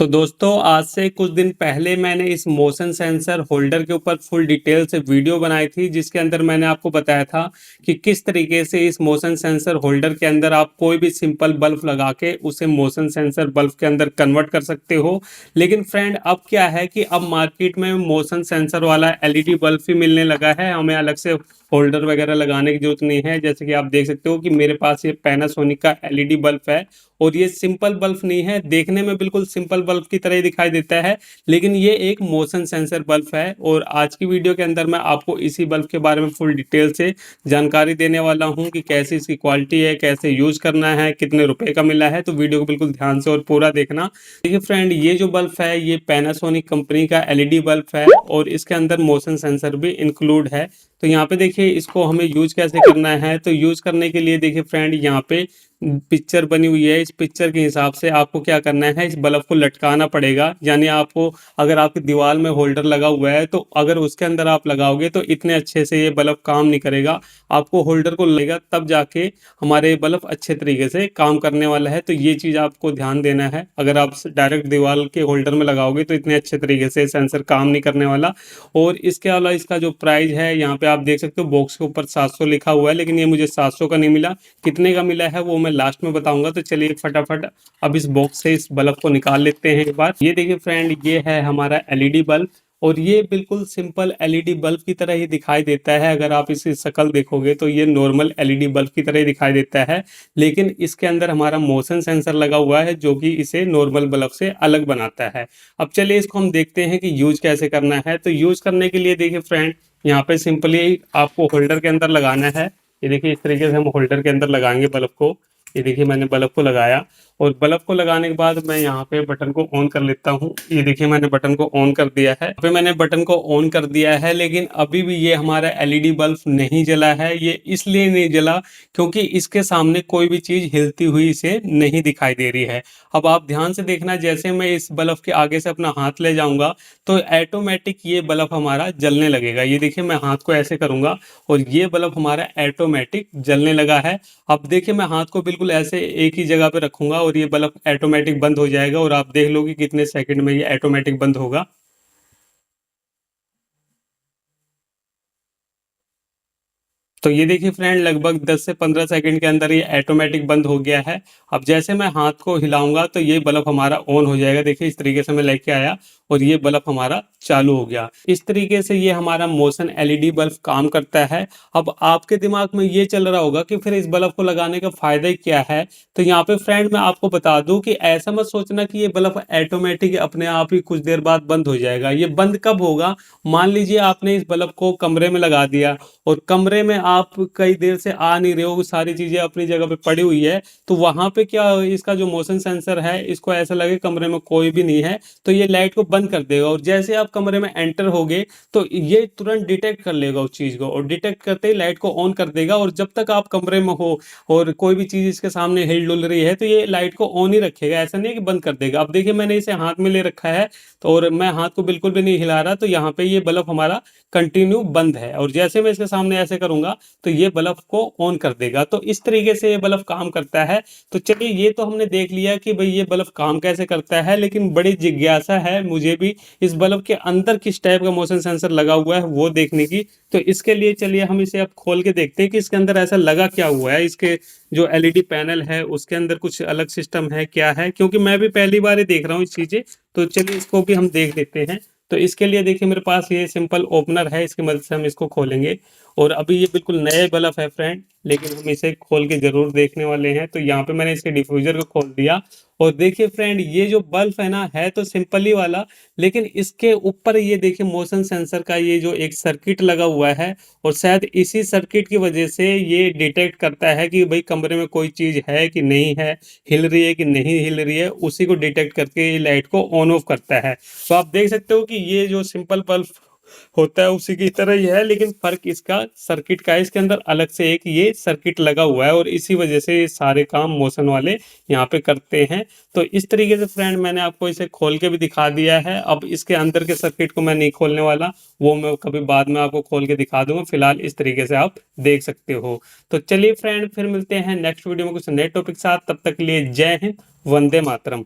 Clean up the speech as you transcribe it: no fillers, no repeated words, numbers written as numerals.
तो दोस्तों आज से कुछ दिन पहले मैंने इस मोशन सेंसर होल्डर के ऊपर फुल डिटेल से वीडियो बनाई थी, जिसके अंदर मैंने आपको बताया था कि किस तरीके से इस मोशन सेंसर होल्डर के अंदर आप कोई भी सिंपल बल्ब लगा के उसे मोशन सेंसर बल्ब के अंदर कन्वर्ट कर सकते हो। लेकिन फ्रेंड अब क्या है कि अब मार्केट में मोशन सेंसर वाला एलईडी बल्ब भी मिलने लगा है, हमें अलग से होल्डर वगैरह लगाने की जरूरत नहीं है। जैसे कि आप देख सकते हो कि मेरे पास ये पैनासोनिक का एलईडी बल्ब है और ये सिंपल बल्ब नहीं है, देखने में बिल्कुल सिंपल बल्ब की तरह ही दिखाई देता है, लेकिन ये एक मोशन सेंसर बल्ब है। और आज की वीडियो के अंदर मैं आपको इसी बल्ब के बारे में फुल डिटेल से जानकारी देने वाला हूं कि कैसी इसकी क्वालिटी है, कैसे यूज करना है, कितने रुपए का मिला है। तो वीडियो को बिल्कुल ध्यान से और पूरा देखना। देखिए फ्रेंड, ये जो बल्ब है ये पैनासोनिक कंपनी का एलईडी बल्ब है और इसके अंदर मोशन सेंसर भी इंक्लूड है। तो यहाँ पे देखिए इसको हमें यूज कैसे करना है। तो यूज करने के लिए देखिए फ्रेंड, यहाँ पे पिक्चर बनी हुई है। इस पिक्चर के हिसाब से आपको क्या करना है, इस बल्ब को लटकाना पड़ेगा। यानी आपको अगर आपकी दीवार में होल्डर लगा हुआ है तो अगर उसके अंदर आप लगाओगे तो इतने अच्छे से ये बल्ब काम नहीं करेगा। आपको होल्डर को लगेगा तब जाके हमारे ये बल्ब अच्छे तरीके से काम करने वाला है। तो ये चीज़ आपको ध्यान देना है। अगर आप डायरेक्ट दीवार के होल्डर में लगाओगे तो इतने अच्छे तरीके से सेंसर काम नहीं करने वाला। और इसके अलावा इसका जो प्राइस है, यहाँ पे आप देख सकते हो बॉक्स के ऊपर 700 लिखा हुआ है, लेकिन ये मुझे 700 का नहीं मिला। कितने का मिला है वो मैं लास्ट में बताऊंगा। तो चलिए फटाफट अब इस बॉक्स से इस बल्ब को निकाल लेते हैं एक बार। ये देखिए फ्रेंड, ये है हमारा एलईडी बल्ब और ये बिल्कुल सिंपल एलईडी बल्ब की तरह ही दिखाई देता है। अगर आप इसकी शक्ल देखोगे तो ये नॉर्मल एलईडी बल्ब की तरह ही दिखाई देता है, लेकिन इसके अंदर हमारा मोशन सेंसर लगा हुआ है जो कि इसे नॉर्मल बल्ब से अलग बनाता है। अब चलिए इसको हम देखते हैं कि यूज कैसे करना है। तो यूज करने के लिए देखिए फ्रेंड, यहाँ पे सिंपली आपको होल्डर के अंदर लगाना है। ये देखिए इस तरीके से हम होल्डर के अंदर लगाएंगे बल्ब को। ये देखिए मैंने बल्ब को लगाया और बल्ब को लगाने के बाद मैं यहाँ पे बटन को ऑन कर लेता हूँ। ये देखिए मैंने बटन को ऑन कर दिया है। अभी मैंने बटन को ऑन कर दिया है, लेकिन अभी भी ये हमारा एलईडी बल्ब नहीं जला है। ये इसलिए नहीं जला क्योंकि इसके सामने कोई भी चीज हिलती हुई इसे नहीं दिखाई दे रही है। अब आप ध्यान से देखना, जैसे मैं इस बल्ब के आगे से अपना हाथ ले जाऊंगा तो ऑटोमेटिक ये बल्ब हमारा जलने लगेगा। ये देखिए मैं हाथ को ऐसे करूंगा और ये बल्ब हमारा ऑटोमेटिक जलने लगा है। अब देखिए मैं हाथ को बिल्कुल ऐसे एक ही जगह पे रखूंगा और ये बल्ब ऑटोमेटिक बंद हो जाएगा और आप देख लो कि कितने सेकंड में ये ऑटोमेटिक बंद होगा। तो ये देखिए फ्रेंड, लगभग 10 से 15 सेकंड के अंदर ये ऑटोमेटिक बंद हो गया है। अब जैसे मैं हाथ को हिलाऊंगा तो ये बल्ब हमारा ऑन हो जाएगा। देखिए इस तरीके से मैं लेके आया और ये बल्ब हमारा चालू हो गया। इस तरीके से ये हमारा मोशन एलईडी बल्ब काम करता है। अब आपके दिमाग में ये चल रहा होगा कि फिर इस बल्ब को लगाने का फायदा ही क्या है। तो यहाँ पे फ्रेंड मैं आपको बता दूं कि ऐसा मत सोचना कि ये बल्ब ऑटोमेटिक अपने आप ही कुछ देर बाद बंद हो जाएगा। ये बंद कब होगा, मान लीजिए आपने इस बल्ब को कमरे में लगा दिया और कमरे में आप कई देर से आ नहीं रहे हो, सारी चीजें अपनी जगह पे पड़ी हुई है, तो वहां पे क्या इसका जो मोशन सेंसर है, इसको ऐसा लगे कमरे में कोई भी नहीं है तो ये लाइट को बंद कर देगा। और जैसे आप कमरे में एंटर होगे तो ये तुरंत डिटेक्ट कर लेगा उस चीज को और डिटेक्ट करते ही लाइट को ऑन कर देगा। और जब तक आप कमरे में हो और कोई भी चीज इसके सामने हिल डुल रही है तो ये लाइट को ऑन ही रखेगा, ऐसा नहीं है कि बंद कर देगा। अब देखिए मैंने इसे हाथ में ले रखा है तो और मैं हाथ को बिल्कुल भी नहीं हिला रहा, तो यहाँ पे ये बल्ब हमारा कंटिन्यू बंद है। और जैसे मैं इसके सामने ऐसे करूंगा तो ये बल्ब को ऑन कर देगा। तो इस तरीके से ये बल्ब काम करता है। तो चलिए ये तो हमने देख लिया कि भाई ये बल्ब काम कैसे करता है, लेकिन बड़ी जिज्ञासा है मुझे भी इस बल्ब के अंदर किस टाइप का मोशन सेंसर लगा हुआ है वो देखने की। तो इसके लिए चलिए हम इसे अब खोल के देखते हैं कि इसके अंदर ऐसा लगा क्या हुआ है। इसके जो एलईडी पैनल है उसके अंदर कुछ अलग सिस्टम है क्या है, क्योंकि मैं भी पहली बार ही देख रहा हूँ इस चीजें। तो चलिए इसको भी हम देख लेते हैं। तो इसके लिए देखिए मेरे पास ये सिंपल ओपनर है, इसकी मदद से हम इसको खोलेंगे। और अभी ये बिल्कुल नए बल्ब है फ्रेंड, लेकिन हम इसे खोल के जरूर देखने वाले हैं। तो यहाँ पे मैंने इसके डिफ्यूजर को खोल दिया और देखिए फ्रेंड, ये जो बल्ब है ना, है तो सिंपल ही वाला, लेकिन इसके ऊपर ये देखिए मोशन सेंसर का ये जो एक सर्किट लगा हुआ है। और शायद इसी सर्किट की वजह से ये डिटेक्ट करता है कि भाई कमरे में कोई चीज है कि नहीं है, हिल रही है कि नहीं हिल रही है, उसी को डिटेक्ट करके ये लाइट को ऑन ऑफ करता है। तो आप देख सकते हो कि ये जो सिंपल बल्ब होता है उसी की तरह ही है, लेकिन फर्क इसका सर्किट का है। इसके अंदर अलग से एक ये सर्किट लगा हुआ है और इसी वजह से ये सारे काम मोशन वाले यहाँ पे करते हैं। तो इस तरीके से फ्रेंड मैंने आपको इसे खोल के भी दिखा दिया है। अब इसके अंदर के सर्किट को मैं नहीं खोलने वाला, वो मैं कभी बाद में आपको खोल के दिखा दूंगा। फिलहाल इस तरीके से आप देख सकते हो। तो चलिए फ्रेंड, फिर मिलते हैं नेक्स्ट वीडियो में कुछ नए टॉपिक साथ। तब तक के लिए जय हिंद, वंदे मातरम।